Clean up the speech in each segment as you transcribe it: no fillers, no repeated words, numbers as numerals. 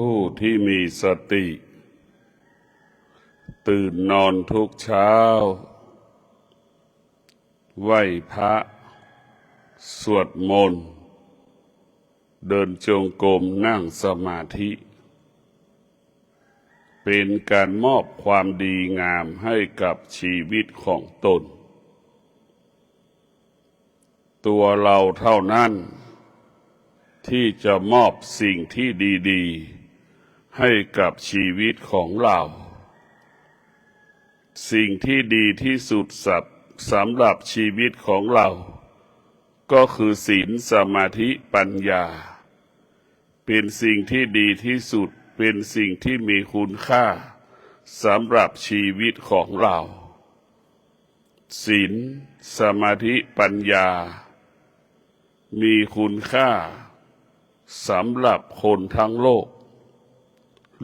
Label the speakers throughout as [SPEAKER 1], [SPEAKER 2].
[SPEAKER 1] ผู้ที่มีสติตื่นนอนทุกเช้าไหว้พระสวดมนต์เดินจงกรมนั่งสมาธิเป็นการมอบความดีงามให้กับชีวิตของตนตัวเราเท่านั้นที่จะมอบสิ่งที่ดีๆให้กับชีวิตของเราสิ่งที่ดีที่สุดสำหรับชีวิตของเราก็คือศีลสมาธิปัญญาเป็นสิ่งที่ดีที่สุดเป็นสิ่งที่มีคุณค่าสำหรับชีวิตของเราศีลสมาธิปัญญามีคุณค่าสำหรับคนทั้งโลก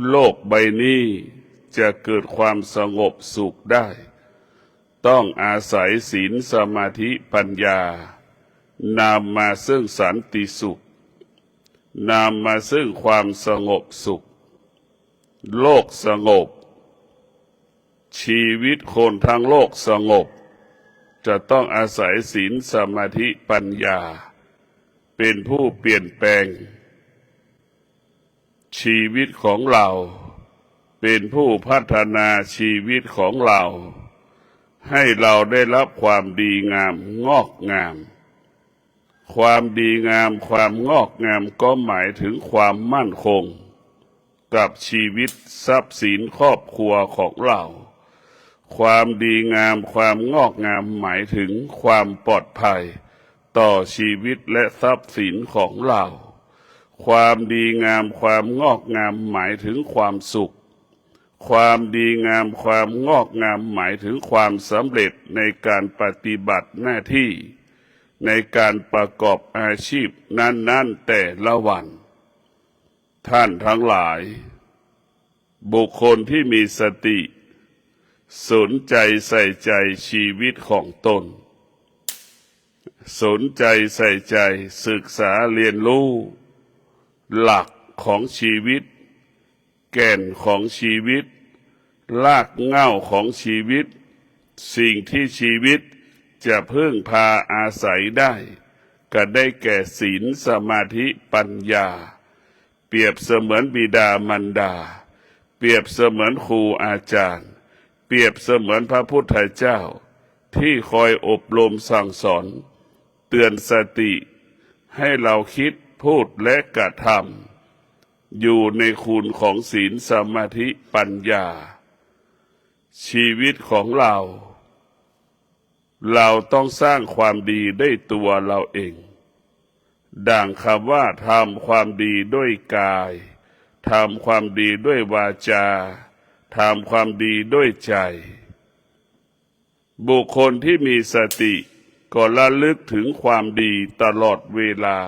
[SPEAKER 1] โลกใบนี้จะเกิดความสงบสุขได้ต้องอาศัยศีลสมาธิปัญญานำมาซึ่งสันติสุขนำมาซึ่งความสงบสุขโลกสงบชีวิตคนทั้งโลกสงบจะต้องอาศัยศีลสมาธิปัญญาเป็นผู้เปลี่ยนแปลงชีวิตของเราเป็นผู้พัฒนาชีวิตของเราให้เราได้รับความดีงามงอกงามความดีงามความงอกงามก็หมายถึงความมั่นคงกับชีวิตทรัพย์สินครอบครัวของเราความดีงามความงอกงามหมายถึงความปลอดภัยต่อชีวิตและทรัพย์สินของเราความดีงามความงอกงามหมายถึงความสุขความดีงามความงอกงามหมายถึงความสำเร็จในการปฏิบัติหน้าที่ในการประกอบอาชีพนั้นๆแต่ละวันท่านทั้งหลายบุคคลที่มีสติสนใจใส่ใจชีวิตของตนสนใจใส่ใจศึกษาเรียนรู้หลักของชีวิตแก่นของชีวิตรากเหง้าของชีวิตสิ่งที่ชีวิตจะพึ่งพาอาศัยได้ก็ได้แก่ศีลสมาธิปัญญาเปรียบเสมือนบิดามารดาเปรียบเสมือนครูอาจารย์เปรียบเสมือนพระพุทธเจ้าที่คอยอบรมสั่งสอนเตือนสติให้เราคิดพูดและกระทำอยู่ในคุณของศีลสมาธิปัญญาชีวิตของเราต้องสร้างความดีด้วยตัวเราเองดังคำว่าทำความดีด้วยกายทำความดีด้วยวาจาทำความดีด้วยใจบุคคลที่มีสติก็ระลึกถึงความดีตลอดเวลา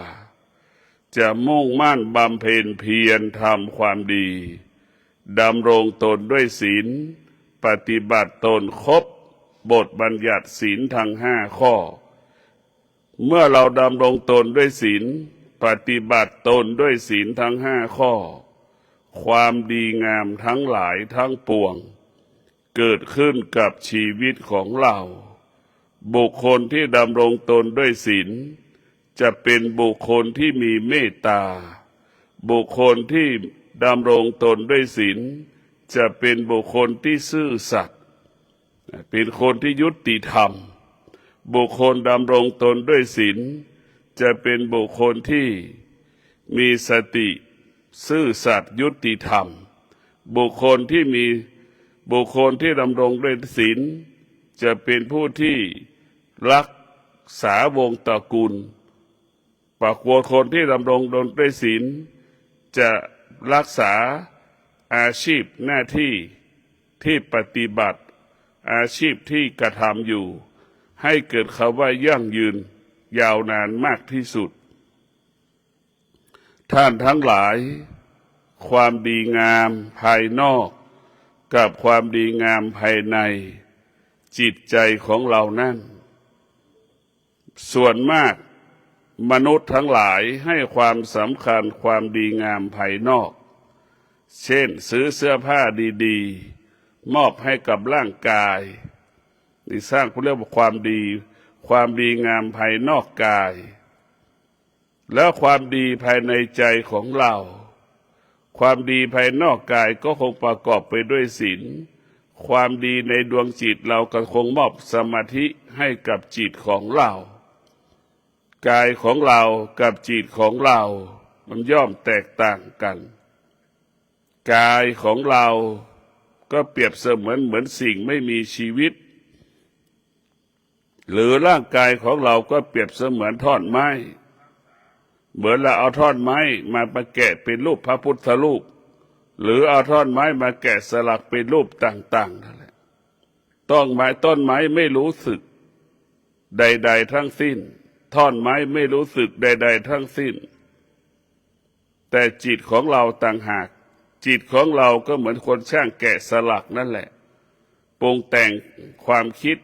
[SPEAKER 1] จะมุ่งมั่นบำเพ็ญเพียรทำความดีดำรงตนด้วยศีลปฏิบัติตนครบบทบัญญัติศีลทั้ง5 ข้อเมื่อเราดำรงตนด้วยศีลปฏิบัติตนด้วยศีลทั้ง5 ข้อความดีงามทั้งหลายทั้งปวงเกิดขึ้นกับชีวิตของเราบุคคลที่ดำรงตนด้วยศีลจะเป็นบุคคลที่มีเมตตาบุคคลที่ดำรงตนด้วยศีลจะเป็นบุคคลที่ซื่อสัตย์เป็นคนที่ยุติธรรมบุคคลดำรงตนด้วยศีลจะเป็นบุคคลที่มีสติซื่อสัตย์ยุติธรรมบุคคลที่ดำรงด้วยศีลจะเป็นผู้ที่รักษาวงศ์ตระกูลบุคคลที่ดำรงตนด้วยศีลจะรักษาอาชีพหน้าที่ที่ปฏิบัติอาชีพที่กระทำอยู่ให้เกิดคำว่ายั่งยืนยาวนานมากที่สุดท่านทั้งหลายความดีงามภายนอกกับความดีงามภายในจิตใจของเรานั้นส่วนมากมนุษย์ทั้งหลายให้ความสำคัญความดีงามภายนอก เช่นซื้อเสื้อผ้าดีๆมอบให้กับร่างกายนี่สร้างเขาเรียกว่าความดีงามภายนอกกายแล้วความดีภายในใจของเราความดีภายนอกกายก็คงประกอบไปด้วยศีลความดีในดวงจิตเราก็คงมอบสมาธิให้กับจิตของเรากายของเรากับจิตของเรามันย่อมแตกต่างกันกายของเราก็เปรียบเสมือนสิ่งไม่มีชีวิตหรือร่างกายของเราก็เปรียบเสมือนท่อนไม้เหมือนเราเอาท่อนไม้มาแกะเป็นรูปพระพุทธรูปหรือเอาท่อนไม้มาแกะสลักเป็นรูปต่างๆนั่นแหละต้นไม้ไม่รู้สึกใดๆทั้งสิ้นท่อนไม้ไม่รู้สึกใดๆทั้งสิ้นแต่จิตของเราต่างหากจิตของเราก็เหมือนคนช่างแกะสลักนั่นแหละปรุงแต่งความคิด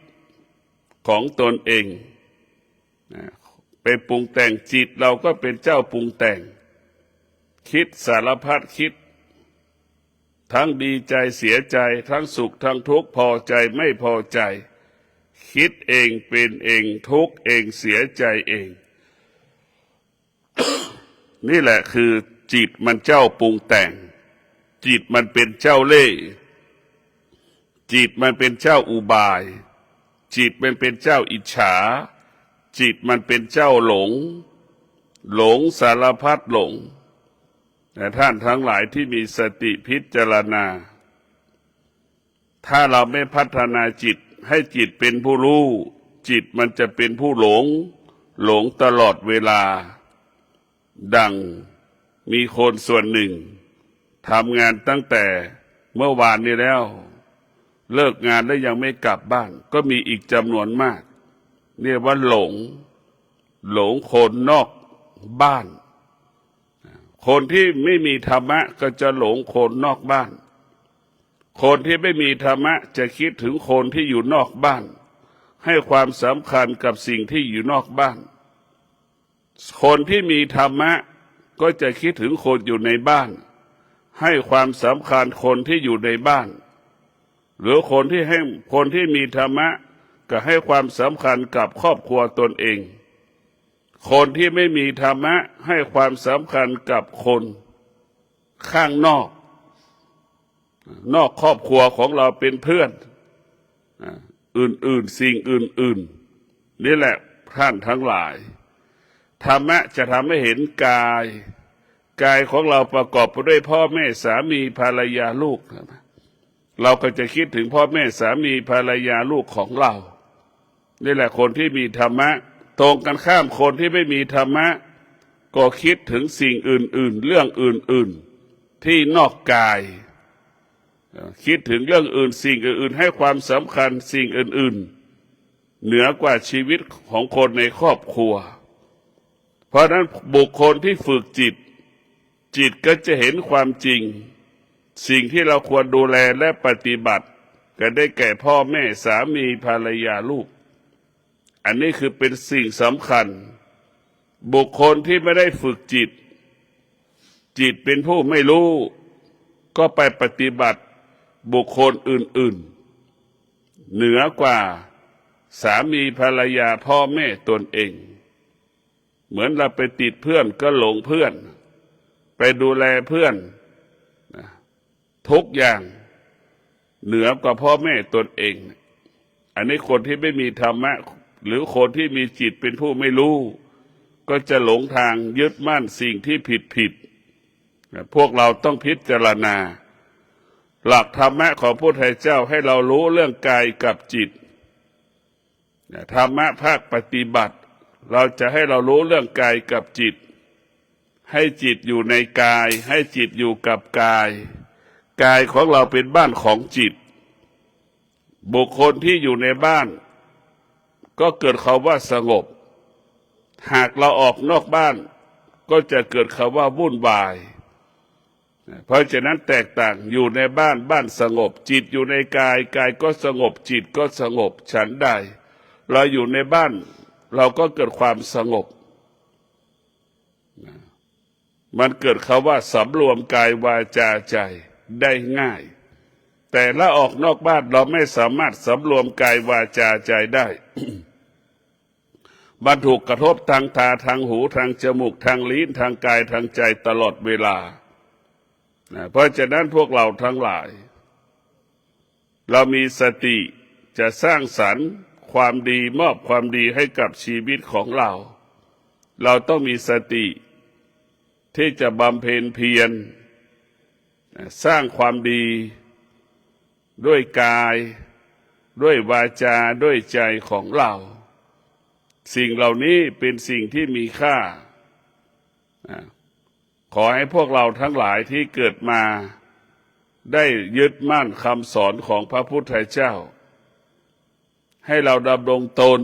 [SPEAKER 1] ของตนเองไปปรุงแต่งจิตเราก็เป็นเจ้าปรุงแต่งคิดสารพัดคิดทั้งดีใจเสียใจทั้งสุขทั้งทุกข์พอใจไม่พอใจคิดเองเป็นเองทุกข์เองเสียใจเอง นี่แหละคือจิตมันเจ้าปรุงแต่งจิตมันเป็นเจ้าเล่ห์จิตมันเป็นเจ้าอุบายจิตมันเป็นเจ้าอิจฉาจิตมันเป็นเจ้าหลงสารพัดหลงแต่ท่านทั้งหลายที่มีสติพิจารณาถ้าเราไม่พัฒนาจิตให้จิตเป็นผู้รู้จิตมันจะเป็นผู้หลงตลอดเวลาดังมีคนส่วนหนึ่งทำงานตั้งแต่เมื่อวานนี้แล้วเลิกงานแล้วยังไม่กลับบ้านก็มีอีกจำนวนมากเรียกว่าหลงคนนอกบ้านคนที่ไม่มีธรรมะก็จะหลงคนนอกบ้านคนที่ไม่มีธรรมะจะคิดถึงคนที่อยู่นอกบ้านให้ความสำคัญกับสิ่งที่อยู่นอกบ้านคนที่มีธรรมะก็จะคิดถึงคนอยู่ในบ้านให้ความสำคัญคนที่อยู่ในบ้านหรือคนที่มีธรรมะก็ให้ความสำคัญกับครอบครัวตนเองคนที่ไม่มีธรรมะให้ความสำคัญกับคนข้างนอกครอบครัวของเราเป็นเพื่อนอื่นๆสิ่งอื่นๆนี่แหละท่านทั้งหลายธรรมะจะทำให้เห็นกายของเราประกอบไปด้วยพ่อแม่สามีภรรยาลูกเราก็จะคิดถึงพ่อแม่สามีภรรยาลูกของเรานี่แหละคนที่มีธรรมะตรงกันข้ามคนที่ไม่มีธรรมะก็คิดถึงสิ่งอื่นๆเรื่องอื่นๆที่นอกกายคิดถึงเรื่องอื่นสิ่งอื่นๆให้ความสำคัญสิ่งอื่นๆเหนือกว่าชีวิตของคนในครอบครัวเพราะนั้นบุคคลที่ฝึกจิตก็จะเห็นความจริงสิ่งที่เราควรดูแลและปฏิบัติก็ได้แก่พ่อแม่สามีภรรยาลูกอันนี้คือเป็นสิ่งสำคัญบุคคลที่ไม่ได้ฝึกจิตเป็นผู้ไม่รู้ก็ไปปฏิบัติบุคคลอื่นๆเหนือกว่าสามีภรรยาพ่อแม่ตนเองเหมือนเราไปติดเพื่อนก็หลงเพื่อนไปดูแลเพื่อนทุกอย่างเหนือกว่าพ่อแม่ตนเองอันนี้คนที่ไม่มีธรรมะหรือคนที่มีจิตเป็นผู้ไม่รู้ก็จะหลงทางยึดมั่นสิ่งที่ผิดพวกเราต้องพิจารณาหลักธรรมะของพระพุทธเจ้าให้เรารู้เรื่องกายกับจิตธรรมะภาคปฏิบัติเราจะให้เรารู้เรื่องกายกับจิตให้จิตอยู่ในกายให้จิตอยู่กับกายของเราเป็นบ้านของจิตบุคคลที่อยู่ในบ้านก็เกิดคำว่าสงบหากเราออกนอกบ้านก็จะเกิดคำว่าวุ่นวายเพราะฉะนั้นแตกต่างอยู่ในบ้านสงบจิตอยู่ในกายก็สงบจิตก็สงบฉันใดเราอยู่ในบ้านเราก็เกิดความสงบ มันเกิดคำว่าสำรวมกายวาจาใจได้ง่ายแต่ละออกนอกบ้านเราไม่สามารถสำรวมกายวาจาใจได้ มันถูกกระทบทางตาทางหูทางจมูกทางลิ้นทางกายทางใจตลอดเวลาเพราะฉะนั้นพวกเราทั้งหลายเรามีสติจะสร้างสรรค์ความดีมอบความดีให้กับชีวิตของเราเราต้องมีสติที่จะบำเพ็ญเพียรสร้างความดีด้วยกายด้วยวาจาด้วยใจของเราสิ่งเหล่านี้เป็นสิ่งที่มีค่าขอให้พวกเราทั้งหลายที่เกิดมาได้ยึดมั่นคำสอนของพระพุทธเจ้าให้เราดำรงตน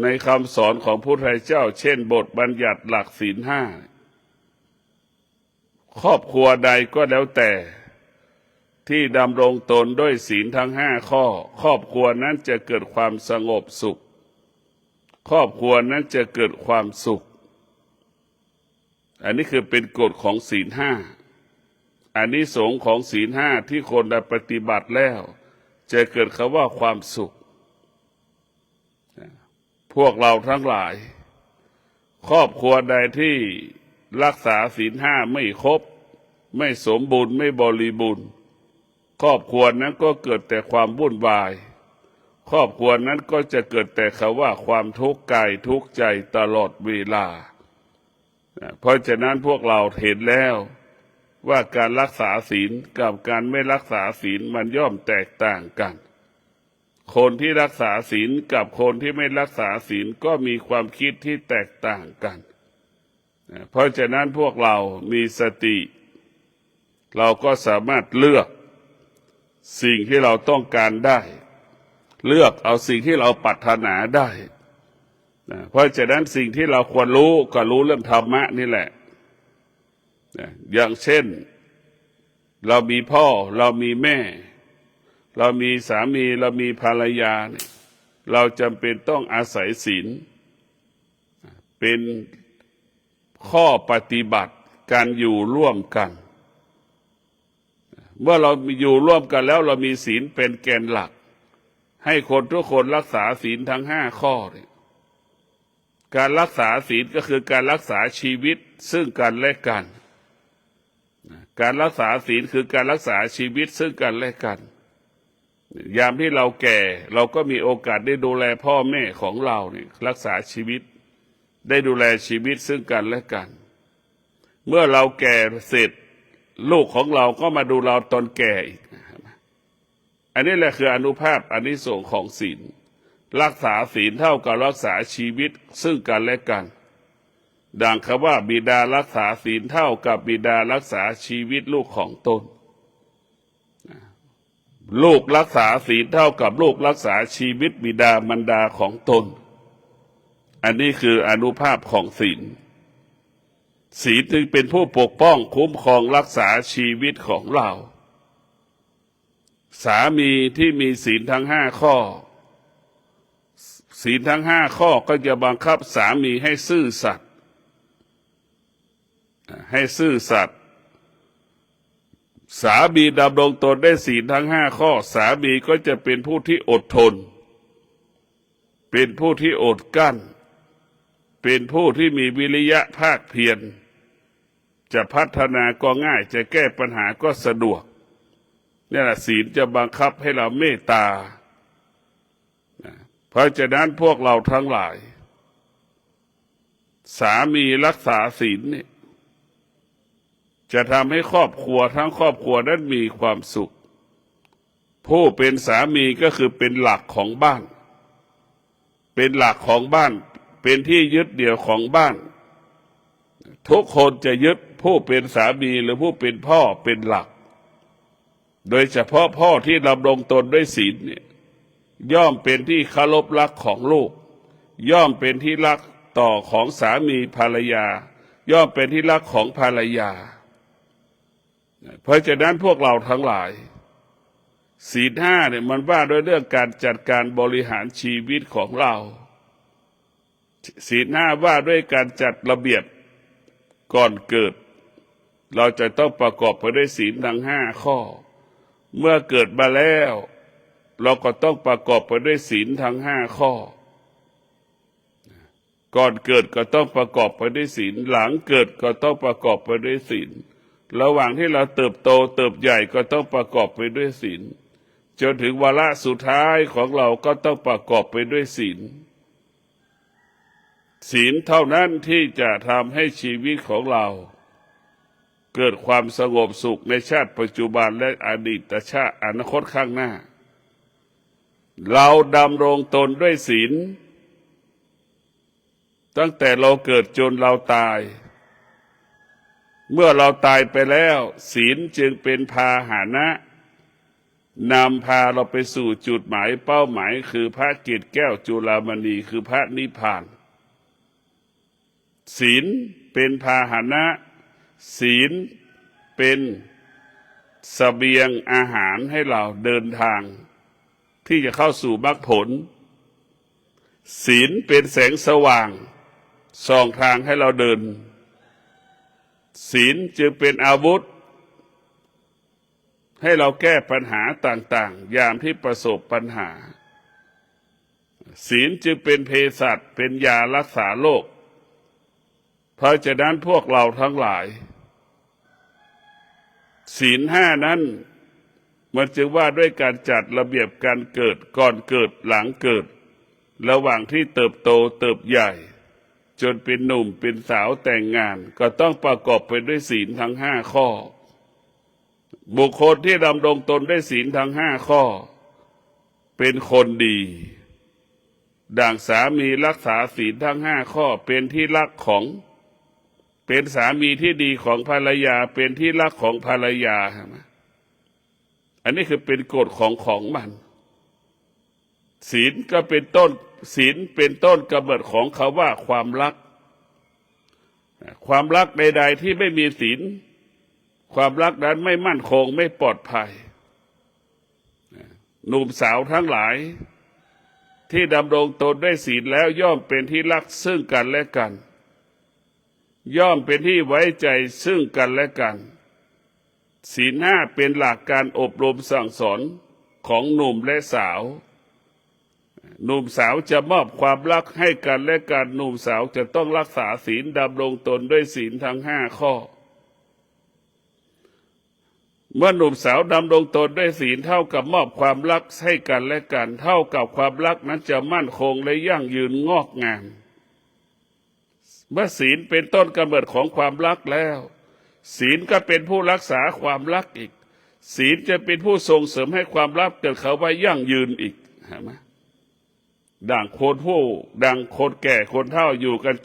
[SPEAKER 1] ในคำสอนของพระพุทธเจ้าเช่นบทบัญญัติหลักศีลห้าครอบครัวใดก็แล้วแต่ที่ดำรงตนด้วยศีลทั้งห้าข้อครอบครัวนั้นจะเกิดความสงบสุขครอบครัวนั้นจะเกิดความสุขอันนี้คือเป็นกฎของศีลห้าอานิสงส์ของศีลห้าที่คนได้ปฏิบัติแล้วจะเกิดคำว่าความสุขพวกเราทั้งหลายครอบครัวใดที่รักษาศีลห้าไม่ครบไม่สมบูรณ์ไม่บริบูรณ์ครอบครัวนั้นก็เกิดแต่ความวุ่นวายครอบครัวนั้นก็จะเกิดแต่คำว่าความทุกข์กายทุกข์ใจตลอดเวลาเพราะฉะนั้นพวกเราเห็นแล้วว่าการรักษาศีลกับการไม่รักษาศีลมันย่อมแตกต่างกันคนที่รักษาศีลกับคนที่ไม่รักษาศีลก็มีความคิดที่แตกต่างกันเพราะฉะนั้นพวกเรามีสติเราก็สามารถเลือกสิ่งที่เราต้องการได้เลือกเอาสิ่งที่เราปรารถนาได้เพราะฉะนั้นสิ่งที่เราควรรู้ก็รู้เรื่องธรรมะนี่แหละอย่างเช่นเรามีพ่อเรามีแม่เรามีสามีเรามีภรรยาเนี่ยเราจำเป็นต้องอาศัยศีลเป็นข้อปฏิบัติการอยู่ร่วมกันเมื่อเราอยู่ร่วมกันแล้วเรามีศีลเป็นแกนหลักให้คนทุกคนรักษาศีลทั้งห้าข้อเนี่ยการรักษาศีลก็คือการรักษาชีวิตซึ่งกันและกันการรักษาศีลคือการรักษาชีวิตซึ่งกันและกันยามที่เราแก่เราก็มีโอกาสได้ดูแลพ่อแม่ของเราเนี่ยรักษาชีวิตได้ดูแลชีวิตซึ่งกันและกันเมื่อเราแก่เสร็จลูกของเราก็มาดูเราตอนแก่อีกอันนี้แหละคืออานุภาพอานิสงส์ของศีลรักษาศีลเท่ากับรักษาชีวิตซึ่งกันและกันดังคำว่าบิดารักษาศีลเท่ากับบิดารักษาชีวิตลูกของตนลูกรักษาศีลเท่ากับลูกรักษาชีวิตบิดามารดาของตนอันนี้คืออานุภาพของศีลศีลจึงเป็นผู้ปกป้องคุ้มครองรักษาชีวิตของเราสามีที่มีศีลทั้งห้าข้อศีลทั้งห้าข้อก็จะบังคับสามีให้ซื่อสัตย์สามีดำรงตนได้ศีลทั้งห้าข้อสามีก็จะเป็นผู้ที่อดทนเป็นผู้ที่อดกั้นเป็นผู้ที่มีวิริยะภาคเพียรจะพัฒนาก็ง่ายจะแก้ปัญหาก็สะดวกนี่แหละศีลจะบังคับให้เราเมตตาเพราะฉะนั้นพวกเราทั้งหลายสามีรักษาศีลเนี่ยจะทำให้ครอบครัวทั้งครอบครัวนั้นมีความสุขผู้เป็นสามีก็คือเป็นหลักของบ้านเป็นหลักของบ้านเป็นที่ยึดเดี่ยวของบ้านทุกคนจะยึดผู้เป็นสามีหรือผู้เป็นพ่อเป็นหลักโดยเฉพาะพ่อที่ดำรงตนด้วยศีลเนี่ยย่อมเป็นที่เคารพรักของลูกย่อมเป็นที่รักต่อของสามีภรรยาย่อมเป็นที่รักของภรรยาเพราะฉะนั้นพวกเราทั้งหลายศีลห้าเนี่ยมันว่าด้วยเรื่องการจัดการบริหารชีวิตของเราศีลห้าว่าด้วยการจัดระเบียบ ก่อนเกิดเราจะต้องประกอบไปด้วยศีลทั้ง5 ข้อเมื่อเกิดมาแล้วเราก็ต้องประกอบไปด้วยศีลทั้ง5 ข้อก่อนเกิดก็ต้องประกอบไปด้วยศีลหลังเกิดก็ต้องประกอบไปด้วยศีลระหว่างที่เราเติบโตเติบใหญ่ก็ต้องประกอบไปด้วยศีลจนถึงวาระสุดท้ายของเราก็ต้องประกอบไปด้วยศีลศีลเท่านั้นที่จะทำให้ชีวิตของเราเกิดความสงบสุขในชาติปัจจุบันและอดีตชาติอนาคตข้างหน้าเราดำรงตนด้วยศีลตั้งแต่เราเกิดจนเราตายเมื่อเราตายไปแล้วศีลจึงเป็นพาหนะนำพาเราไปสู่จุดหมายเป้าหมายคือพระเกศแก้วจุฬามณีคือพระนิพพานศีลเป็นพาหนะศีลเป็นเสบียงอาหารให้เราเดินทางที่จะเข้าสู่มรรคผลศีลเป็นแสงสว่างส่องทางให้เราเดินศีลจึงเป็นอาวุธให้เราแก้ปัญหาต่างๆยามที่ประสบปัญหาศีลจึงเป็นเภสัชเป็นยารักษาโรคเพราะฉะนั้นพวกเราทั้งหลายศีล5นั้นมันจึงว่าด้วยการจัดระเบียบการเกิดก่อนเกิดหลังเกิดระหว่างที่เติบโตเติบใหญ่จนเป็นหนุ่มเป็นสาวแต่งงานก็ต้องประกอบไปด้วยศีลทั้ง5 ข้อบุคคลที่ดำรงตนด้วยศีลทั้ง5 ข้อเป็นคนดีดังสามีรักษาศีลทั้ง5 ข้อเป็นที่รักของเป็นสามีที่ดีของภรรยาเป็นที่รักของภรรยาใช่ไหมอันนี้คือเป็นกฎของมันศีลก็เป็นต้นศีลเป็นต้นกำเนิดของคำว่าความรักความรักใดๆที่ไม่มีศีลความรักนั้นไม่มั่นคงไม่ปลอดภัยหนุ่มสาวทั้งหลายที่ดำรงตนด้วยศีลแล้วย่อมเป็นที่รักซึ่งกันและกันย่อมเป็นที่ไว้ใจซึ่งกันและกันศีล5เป็นหลักการอบรมสั่งสอนของหนุ่มและสาวหนุ่มสาวจะมอบความรักให้กันและกันหนุ่มสาวจะต้องรักษาศีลดำรงตนด้วยศีลทั้ง5 ข้อเมื่อหนุ่มสาวดำรงตนด้วยศีลเท่ากับมอบความรักให้กันและกันเท่ากับความรักนั้นจะมั่นคงและยั่งยืนงอกงามเมื่อศีลเป็นต้นกำเนิดของความรักแล้วศีลก็เป็นผู้รักษาความรักอีกศีลจะเป็นผู้ส่งเสริมให้ความรักเกิดเขาว่ายั่งยืนอีกเห็นไหมดังคนแก่คนเฒ่าอยู่กัน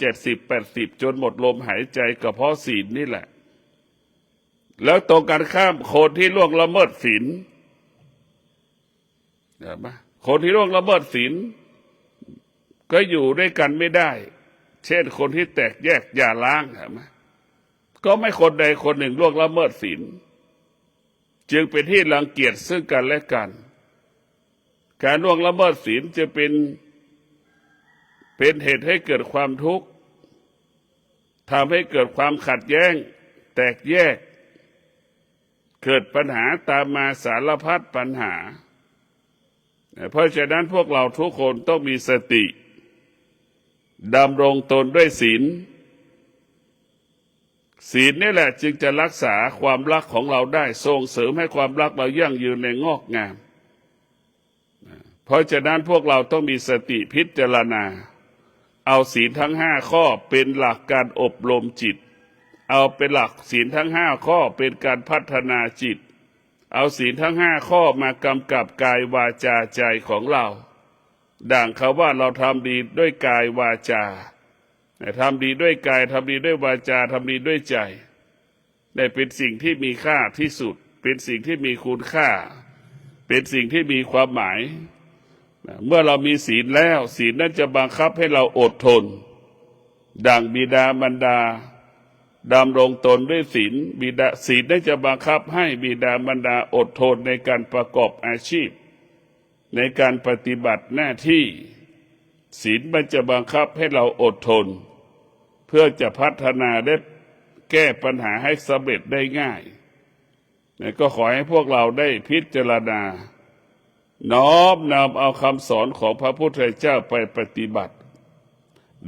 [SPEAKER 1] 70-80จนหมดลมหายใจก็เพราะศีลนี่แหละแล้วตรงกันข้ามคนที่ล่วงละเมิดศีลเห็นไหมคนที่ล่วงละเมิดศีลก็อยู่ด้วยกันไม่ได้เช่นคนที่แตกแยกหย่าร้างเห็นไหมก็ไม่คนใดคนหนึ่งล่วงละเมิดศีลจึงเป็นที่รังเกียจซึ่งกันและกันการล่วงละเมิดศีลจะเป็นเหตุให้เกิดความทุกข์ทำให้เกิดความขัดแย้งแตกแยกเกิดปัญหาตามมาสารพัดปัญหาเพราะฉะนั้นพวกเราทุกคนต้องมีสติดำรงตนด้วยศีลศีลนี่แหละจึงจะรักษาความรักของเราได้ส่งเสริมให้ความรักเรายั่งยืนในงอกงามเพราะฉะนั้นพวกเราต้องมีสติพิจารณาเอาศีลทั้ง5 ข้อเป็นหลักการอบรมจิตเอาเป็นหลักศีลทั้ง5 ข้อเป็นการพัฒนาจิตเอาศีลทั้ง5 ข้อมากำกับกายวาจาใจของเราดังเขาว่าเราทำดีด้วยกายวาจาทำดีด้วยกายทำดีด้วยวาจาทำดีด้วยใจได้เป็นสิ่งที่มีค่าที่สุดเป็นสิ่งที่มีคุณค่าเป็นสิ่งที่มีความหมายเมื่อเรามีศีลแล้วศีลนั้นจะบังคับให้เราอดทนดังบิดามารดาดำรงตนด้วยศีลศีลนั้นจะบังคับให้บิดามารดาอดทนในการประกอบอาชีพในการปฏิบัติหน้าที่ศีลมันจะบังคับให้เราอดทนเพื่อจะพัฒนาได้ แก้ปัญหาให้สำเร็จได้ง่ายก็ขอให้พวกเราได้พิจารณาน้อมนำเอาคำสอนของพระพุทธเจ้าไปปฏิบัติ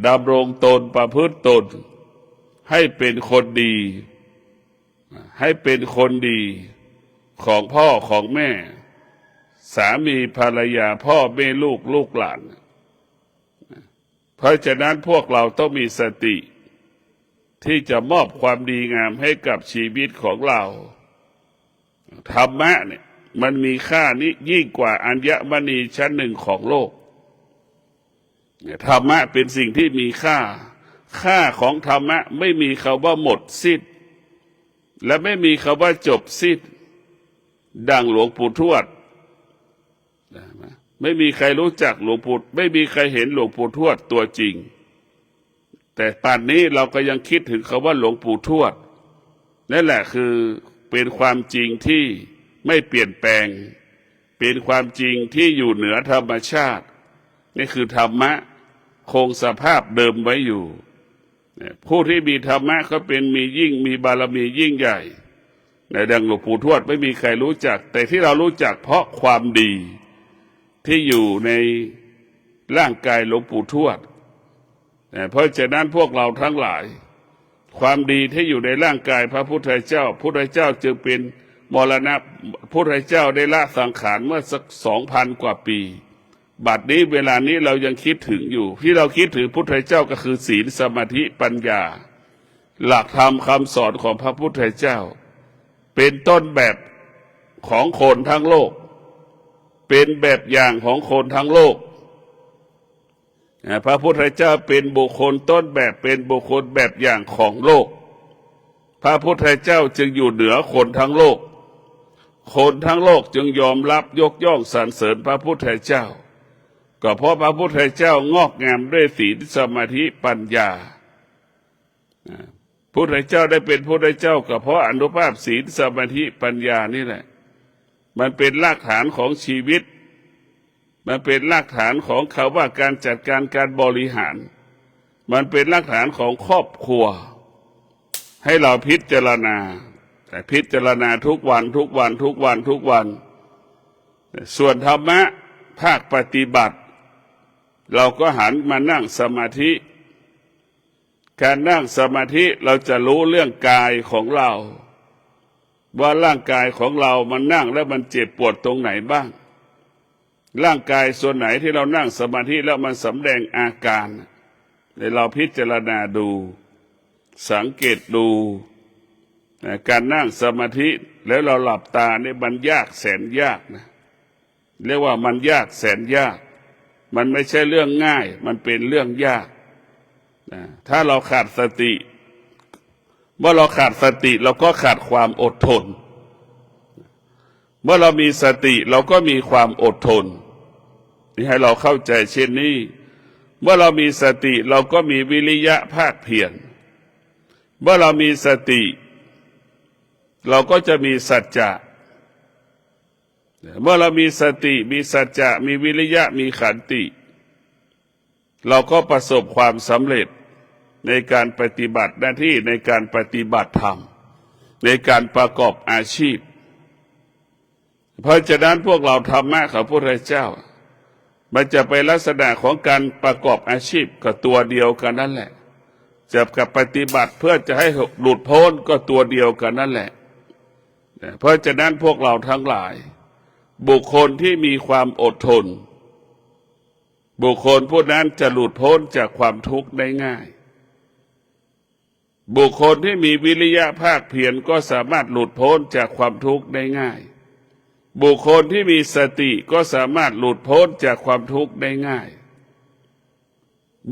[SPEAKER 1] ดำรงตนประพฤติตนให้เป็นคนดีให้เป็นคนดีของพ่อของแม่สามีภรรยาพ่อแม่ลูกหลานเพราะฉะนั้นพวกเราต้องมีสติที่จะมอบความดีงามให้กับชีวิตของเราธรรมะเนี่ยมันมีค่านี้ยิ่งกว่าอัญมณีชั้นหนึ่งของโลกธรรมะเป็นสิ่งที่มีค่าของธรรมะไม่มีคำว่าหมดสิ้นและไม่มีคำว่าจบสิ้นดังหลวงปู่ทวดไม่มีใครรู้จักหลวงปู่ไม่มีใครเห็นหลวงปู่ทวดตัวจริงแต่ป่านนี้เราก็ยังคิดถึงคำว่าหลวงปู่ทวดนั่นแหละคือเป็นความจริงที่ไม่เปลี่ยนแปลงเป็นความจริงที่อยู่เหนือธรรมชาตินี่คือธรรมะคงสภาพเดิมไว้อยู่ผู้ที่มีธรรมะก็เป็นมีบารมียิ่งใหญ่ในดังหลวงปู่ทวดไม่มีใครรู้จักแต่ที่เรารู้จักเพราะความดีที่อยู่ในร่างกายหลวงปู่ทวดเพราะฉะนั้นพวกเราทั้งหลายความดีที่อยู่ในร่างกายพระพุทธเจ้าจึงเป็นมรณะพุทธเจ้าได้ละสังขารเมื่อสัก 2,000 กว่าปีบัดนี้เวลานี้เรายังคิดถึงอยู่ที่เราคิดถึงพุทธเจ้าก็คือศีลสมาธิปัญญาหลักธรรมคำสอนของพระพุทธเจ้าเป็นต้นแบบของคนทั้งโลกเป็นแบบอย่างของคนทั้งโลกพระพุทธเจ้าเป็นบุคคลต้นแบบเป็นบุคคลแบบอย่างของโลกพระพุทธเจ้าจึงอยู่เหนือคนทั้งโลกคนทั้งโลกจึงยอมรับยกย่องสรรเสริญพระพุทธเจ้าก็เพราะพระพุทธเจ้างอกงามด้วยศีลสมาธิปัญญาพุทธเจ้าได้เป็นพุทธเจ้าก็เพราะอานุภาพศีลสมาธิปัญญานี่แหละมันเป็นรากฐานของชีวิตมันเป็นรากฐานของคำว่าการจัดการการบริหารมันเป็นรากฐานของครอบครัวให้เราพิจารณาแต่พิจารณาทุกวันส่วนธรรมะภาคปฏิบัติเราก็หันมานั่งสมาธิการนั่งสมาธิเราจะรู้เรื่องกายของเราว่าร่างกายของเรามันนั่งแล้วมันเจ็บปวดตรงไหนบ้างร่างกายส่วนไหนที่เรานั่งสมาธิแล้วมันสำแดงอาการเราพิจารณาดูสังเกตดูการนั่งสมาธิแล้วเราหลับตาเนี่ยมันยากแสนยากนะเรียกว่ามันยากแสนยากมันไม่ใช่เรื่องง่ายมันเป็นเรื่องยากถ้าเราขาดสติเมื่อเราขาดสติเราก็ขาดความอดทนเมื่อเรามีสติเราก็มีความอดทนนี่ให้เราเข้าใจเช่นนี้เมื่อเรามีสติเราก็มีวิริยะภาคเพียรเมื่อเรามีสติเราก็จะมีสัจจะเมื่อเรามีสติมีสัจจะมีวิริยะมีขันติเราก็ประสบความสำเร็จในการปฏิบัติหน้าที่ในการปฏิบัติธรรมในการประกอบอาชีพเพราะฉะนั้นพวกเราธรรมะของพระพุทธเจ้ามันจะเป็นลักษณะของการประกอบอาชีพก็ตัวเดียวกันนั่นแหละจะกับปฏิบัติเพื่อจะให้หลุดพ้นก็ตัวเดียวกันนั่นแหละเพราะฉะนั้นพวกเราทั้งหลายบุคคลที่มีความอดทนบุคคลผู้นั้นจะหลุดพ้นจากความทุกข์ได้ง่ายบุคคลที่มีวิริยะภาคเพียรก็สามารถหลุดพ้นจากความทุกข์ได้ง่ายบุคคลที่มีสติก็สามารถหลุดพ้นจากความทุกข์ได้ง่าย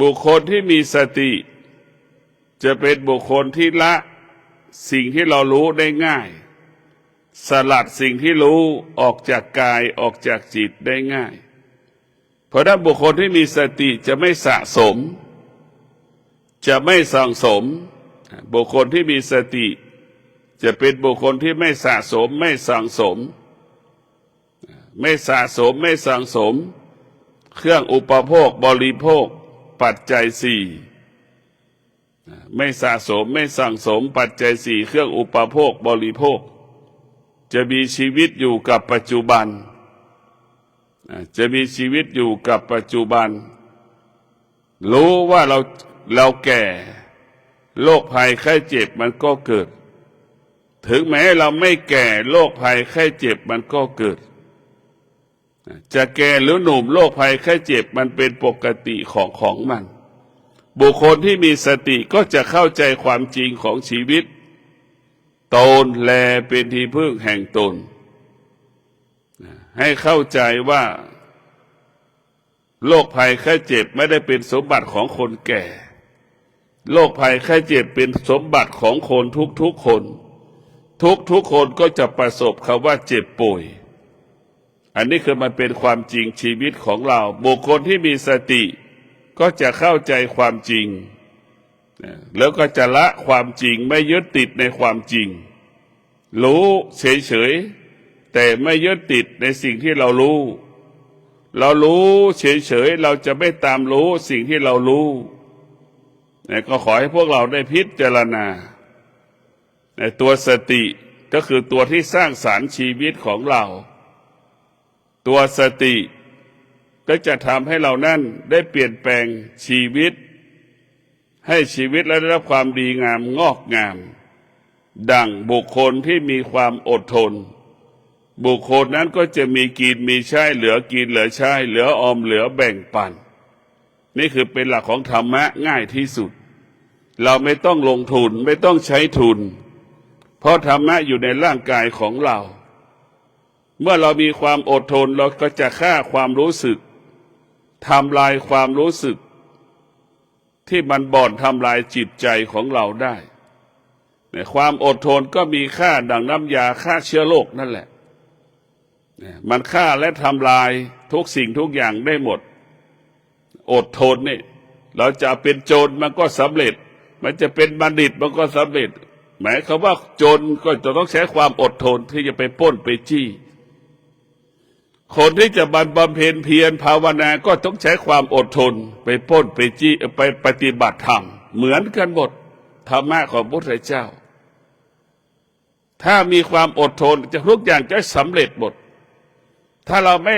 [SPEAKER 1] บุคคลที่มีสติจะเป็นบุคคลที่ละสิ่งที่เรารู้ได้ง่ายสลัดสิ่งที่รู้ออกจากกายออกจากจิตได้ง่ายเพราะถ้าบุคคลที่มีสติจะไม่สะสมจะไม่สั่งสมบุคคลที่มีสติจะเป็นบุคคลที่ไม่สะสมไม่สั่งสมไม่สะสมไม่สั่งสมเครื่องอุปโภคบริโภคปัจจัยสี่ ไม่สะสมไม่สั่งสมปัจจัยสี่เครื่องอุปโภคบริโภคจะมีชีวิตอยู่กับปัจจุบันจะมีชีวิตอยู่กับปัจจุบันรู้ว่าเราแก่โรคภัยไข้เจ็บมันก็เกิดถึงแม้เราไม่แก่โรคภัยไข้เจ็บมันก็เกิดจะแก่หรือหนุ่มโรคภัยไข้เจ็บมันเป็นปกติของมันบุคคลที่มีสติก็จะเข้าใจความจริงของชีวิตตนแลเป็นที่พึ่งแห่งตนให้เข้าใจว่าโรคภัยไข้เจ็บไม่ได้เป็นสมบัติของคนแก่โรคภัยไข้เจ็บเป็นสมบัติของคนทุกคนทุกคนก็จะประสบคำว่าเจ็บป่วยอันนี้คือมันเป็นความจริงชีวิตของเราบุคคลที่มีสติก็จะเข้าใจความจริงแล้วก็จะละความจริงไม่ยึดติดในความจริงรู้เฉยๆแต่ไม่ยึดติดในสิ่งที่เรารู้เฉยๆเราจะไม่ตามรู้สิ่งที่เรารู้ก็ขอให้พวกเราได้พิจารณาตัวสติก็คือตัวที่สร้างสรรค์ชีวิตของเราตัวสติก็จะทำให้เรานั่นได้เปลี่ยนแปลงชีวิตให้ชีวิตและได้รับความดีงามงอกงามดังบุคคลที่มีความอดทนบุคคลนั้นก็จะมีกินมีใช้เหลือกินเหลือใช้เหลือออมเหลือแบ่งปันนี่คือเป็นหลักของธรรมะง่ายที่สุดเราไม่ต้องลงทุนไม่ต้องใช้ทุนเพราะธรรมะอยู่ในร่างกายของเราเมื่อเรามีความอดทนเราก็จะฆ่าความรู้สึกทำลายความรู้สึกที่มันบ่อนทำลายจิตใจของเราได้ความอดทนก็มีค่าดังน้ำยาฆ่าเชื้อโรคนั่นแหละมันฆ่าและทำลายทุกสิ่งทุกอย่างได้หมดอดทนนี่เราจะเป็นโจรมันก็สำเร็จมันจะเป็นบัณฑิตมันก็สำเร็จหมายความว่าโจรก็จะต้องใช้ความอดทนที่จะไปปล้นไปจี้คนที่จะบำเพ็ญเพียรภาวนาก็ต้องใช้ความอดทนไปปล้นไปจี้ไปปฏิบัติธรรมเหมือนกันหมดธรรมะของพระพุทธเจ้าถ้ามีความอดทนจะทุกอย่างจะสำเร็จหมดถ้าเราไม่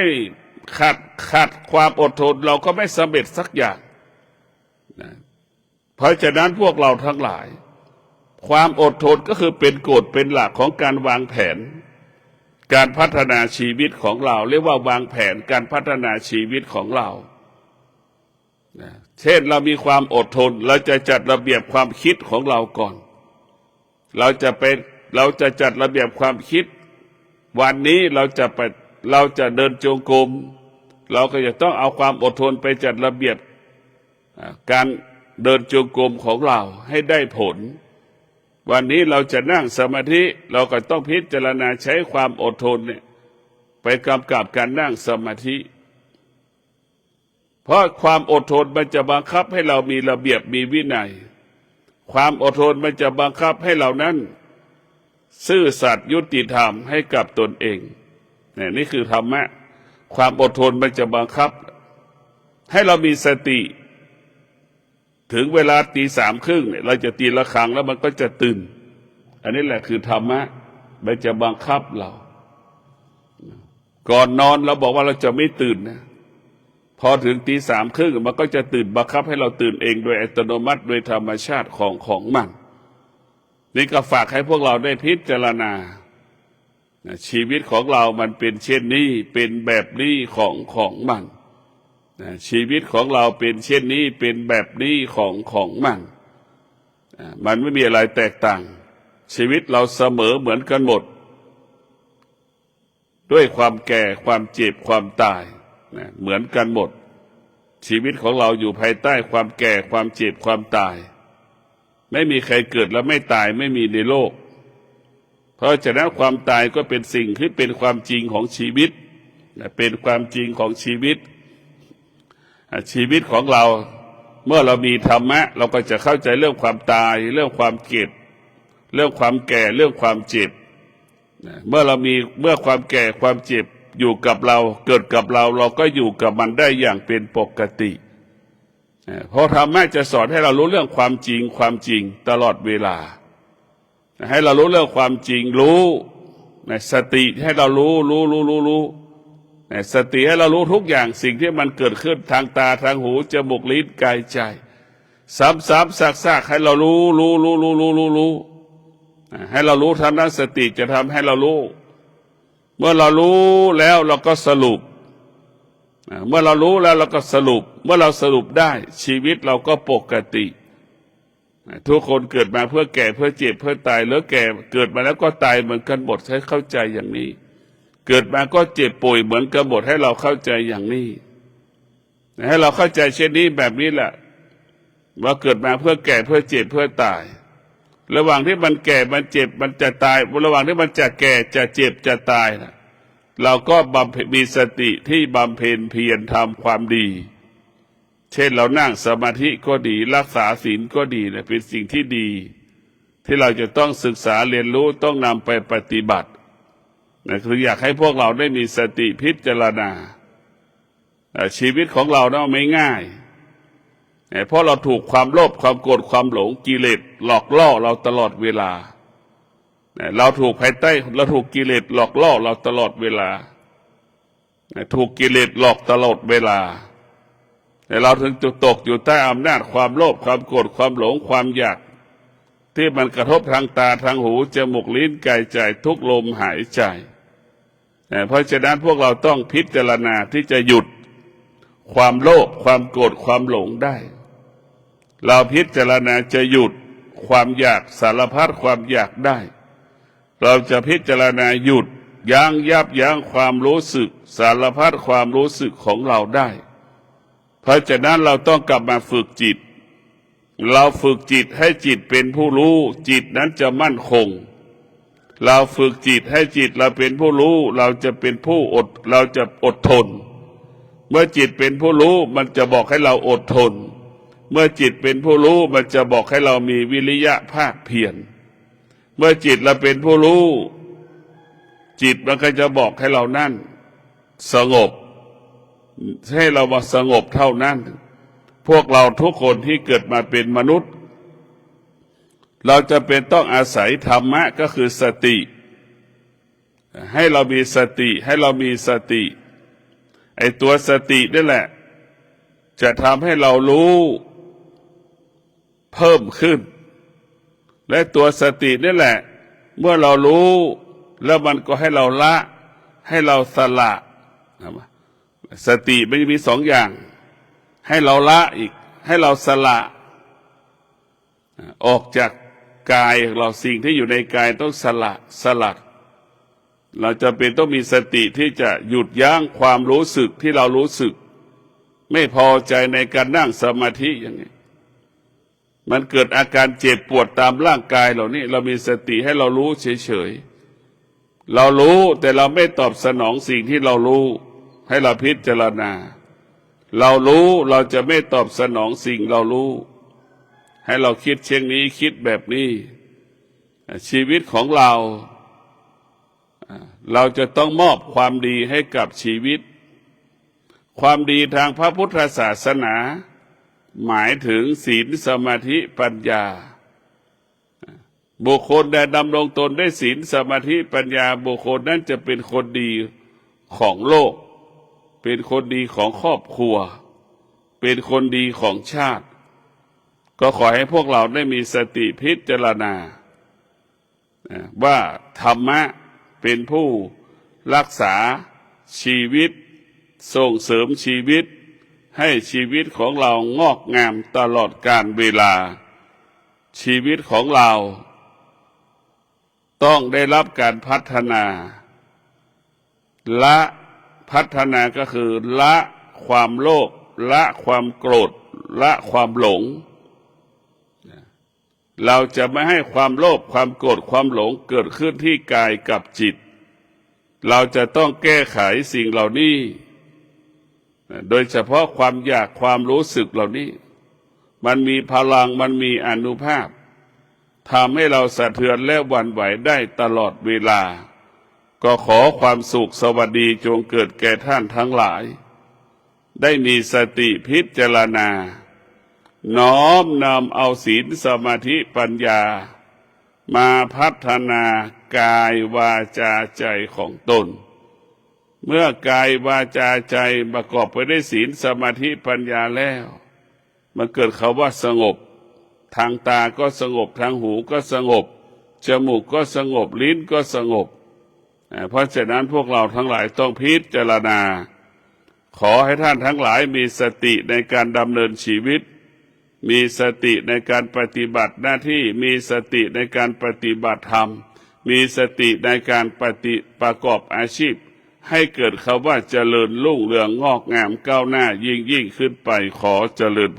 [SPEAKER 1] ขาดความอดทนเราก็ไม่สำเร็จสักอย่างนะเพราะฉะนั้นพวกเราทั้งหลายความอดทนก็คือเป็นกฎเป็นหลักของการวางแผนการพัฒนาชีวิตของเราเรียกว่าวางแผนการพัฒนาชีวิตของเราเช่นเรามีความอดทนเราจะจัดระเบียบความคิดของเราก่อนเราจะจัดระเบียบความคิดวันนี้เราจะเดินจงกรมเราก็จะต้องเอาความอดทนไปจัดระเบียบการเดินจงกรมของเราให้ได้ผลวันนี้เราจะนั่งสมาธิเราก็ต้องพิจารณาใช้ความอดทนเนี่ยไปกำกับการนั่งสมาธิเพราะความอดทนมันจะบังคับให้เรามีระเบียบมีวินัยความอดทนมันจะบังคับให้เรานั้นซื่อสัตย์ยุติธรรมให้กับตนเองนี่คือธรรมะความอดทนมันจะบังคับให้เรามีสติถึงเวลาตี 3:30เนี่ยเราจะตีระฆังแล้วมันก็จะตื่นอันนี้แหละคือธรรมะมันจะบังคับเราก่อนนอนเราบอกว่าเราจะไม่ตื่นนะพอถึงตี 3:30มันก็จะตื่นบังคับให้เราตื่นเองโดยอัตโนมัติโดยธรรมชาติของมันนี่ก็ฝากให้พวกเราได้พิจารณาชีวิตของเรามันเป็นเช่นนี้เป็นแบบนี้ของมันชีวิตของเราเป็นเช่นนี้เป็นแบบนี้ของมันไม่มีอะไรแตกต่างชีวิตเราเสมอเหมือนกันหมดด้วยความแก่ความเจ็บความตายเหมือนกันหมดชีวิตของเราอยู่ภายใต้ความแก่ความเจ็บความตายไม่มีใครเกิดแล้วไม่ตายไม่มีในโลกเพราะฉะนั้นความตายก็เป็นสิ่งที่เป็นความจริงของชีวิตเป็นความจริงของชีวิตชีวิตของเราเมื่อเรามีธรรมะเราก็จะเข้าใจเรื่องความตายเรื่องความเก็บเรื่องความแก่เรื่องความเจ็บเมื่อความแก่ความเจ็บอยู่กับเราเกิดกับเราเราก็อยู่กับมันได้อย่างเป็นปกติ เพราะธรรมะจะสอนให้เรารู้เรื่องความจริงตลอดเวลาให้เรารู้เรื่องความจริงรู้สติให้เรารู้สติให้เรารู้ทุกอย่างสิ่งที่มันเกิดขึ้นทางตาทางหูจมูกลิ้นกายใจซ้ำๆซากๆให้เรารู้ให้เรารู้ทำนั้นสติจะทำให้เรารู้เมื่อเรารู้แล้วเราก็สรุปเมื่อเรารู้แล้วเราก็สรุปเมื่อเราสรุปได้ชีวิตเราก็ปกติทุกคนเกิดมาเพื่อแก่เพื่อเจ็บเพื่อตายแล้วแก่เกิดมาแล้วก็ตายเหมือนกันหมดให้เข้าใจอย่างนี้เกิดมาก็เจ็บป่วยเหมือนกันหมดให้เราเข้าใจอย่างนี้ให้เราเข้าใจเช่นนี้แบบนี้แหละว่าเกิดมาเพื่อแก่เพื่อเจ็บเพื่อตายระหว่างที่มันแก่มันเจ็บมันจะตายระหว่างที่มันจะแก่จะเจ็บจะตายนะเราก็มีสติที่บำเพ็ญเพียรทำความดีเช่นเรานั่งสมาธิก็ดีรักษาศีลก็ดีนะเป็นสิ่งที่ดีที่เราจะต้องศึกษาเรียนรู้ต้องนำไปปฏิบัตินะคืออยากให้พวกเราได้มีสติพิจารณาชีวิตของเราเนี่ยไม่ง่ายเพราะเราถูกความโลภความโกรธความหลงกิเลสหลอกล่อเราตลอดเวลาเราถูกภายใต้เราถูกกิเลสหลอกล่อเราตลอดเวลาถูกกิเลสหลอกตลอดเวลาแต่เราถึงจะตกอยู่ใต้อำนาจความโลภความโกรธความหลงความอยากที่มันกระทบทางตาทางหูจมูกลิ้นกายใจทุกลมหายใจเพราะฉะนั้นพวกเราต้องพิจารณาที่จะหยุดความโลภความโกรธความหลงได้เราพิจารณาจะหยุดความอยากสารพัดความอยากได้เราจะพิจารณาหยุดยับยั้งความรู้สึกสารพัดความรู้สึกของเราได้เพราะฉะนั้นเราต้องกลับมาฝึกจิตเราฝึกจิตให้จิตเป็นผู้รู้จิตนั้นจะมั่นคงเราฝึกจิตให้จิตเราเป็นผู้รู้เราจะเป็นผู้เราจะอดทนเมื่อจิตเป็นผู้รู้มันจะบอกให้เราอดทนเมื่อจิตเป็นผู้รู้มันจะบอกให้เรามีวิริยะภาคเพียรเมื่อจิตเราเป็นผู้รู้จิตมันก็จะบอกให้เรานั่นสงบให้เรามาสงบเท่านั้นพวกเราทุกคนที่เกิดมาเป็นมนุษย์เราจะเป็นต้องอาศัยธรรมะก็คือสติให้เรามีสติไอ้ตัวสตินี่แหละจะทำให้เรารู้เพิ่มขึ้นและตัวสตินี่แหละเมื่อเรารู้แล้วมันก็ให้เราละให้เราสละสติมันมีสองอย่างให้เราละอีกให้เราสละออกจากกายเราสิ่งที่อยู่ในกายต้องสลัดเราจะเป็นต้องมีสติที่จะหยุดยั้งความรู้สึกที่เรารู้สึกไม่พอใจในการนั่งสมาธิอย่างนี้มันเกิดอาการเจ็บปวดตามร่างกายเหล่านี้เรามีสติให้เรารู้เฉยๆเรารู้แต่เราไม่ตอบสนองสิ่งที่เรารู้ให้เราพิจารณาเรารู้เราจะไม่ตอบสนองสิ่งเรารู้ให้เราคิดเช่นนี้คิดแบบนี้ชีวิตของเราจะต้องมอบความดีให้กับชีวิตความดีทางพระพุทธศาสนาหมายถึงศีลสมาธิปัญญาบุคคลใดดำรงตนได้ศีลสมาธิปัญญาบุคคลนั้นจะเป็นคนดีของโลกเป็นคนดีของครอบครัวเป็นคนดีของชาติก็ขอให้พวกเราได้มีสติพิจารณาว่าธรรมะเป็นผู้รักษาชีวิตส่งเสริมชีวิตให้ชีวิตของเรางอกงามตลอดกาลเวลาชีวิตของเราต้องได้รับการพัฒนาละพัฒนาก็คือละความโลภละความโกรธละความหลงเราจะไม่ให้ความโลภความโกรธความหลงเกิดขึ้นที่กายกับจิตเราจะต้องแก้ไขสิ่งเหล่านี้โดยเฉพาะความอยากความรู้สึกเหล่านี้มันมีพลังมันมีอานุภาพทำให้เราสะเทือนและหวั่นไหวได้ตลอดเวลาก็ขอความสุขสวัสดีจงเกิดแก่ท่านทั้งหลายได้มีสติพิจารณา น้อมนำเอาศีลสมาธิปัญญามาพัฒนากายวาจาใจของตนเมื่อกายวาจาใจประกอบไปด้วยศีลสมาธิปัญญาแล้วมันเกิดคำว่าสงบทางตาก็สงบทางหูก็สงบจมูกก็สงบลิ้นก็สงบเพราะฉะนั้นพวกเราทั้งหลายต้องพิจารณาขอให้ท่านทั้งหลายมีสติในการดำเนินชีวิตมีสติในการปฏิบัติหน้าที่มีสติในการปฏิบัติธรรมมีสติในการประกอบอาชีพให้เกิดคำว่าเจริญรุ่งเรืองงอกงามก้าวหน้ายิ่งขึ้นไปขอเจริญ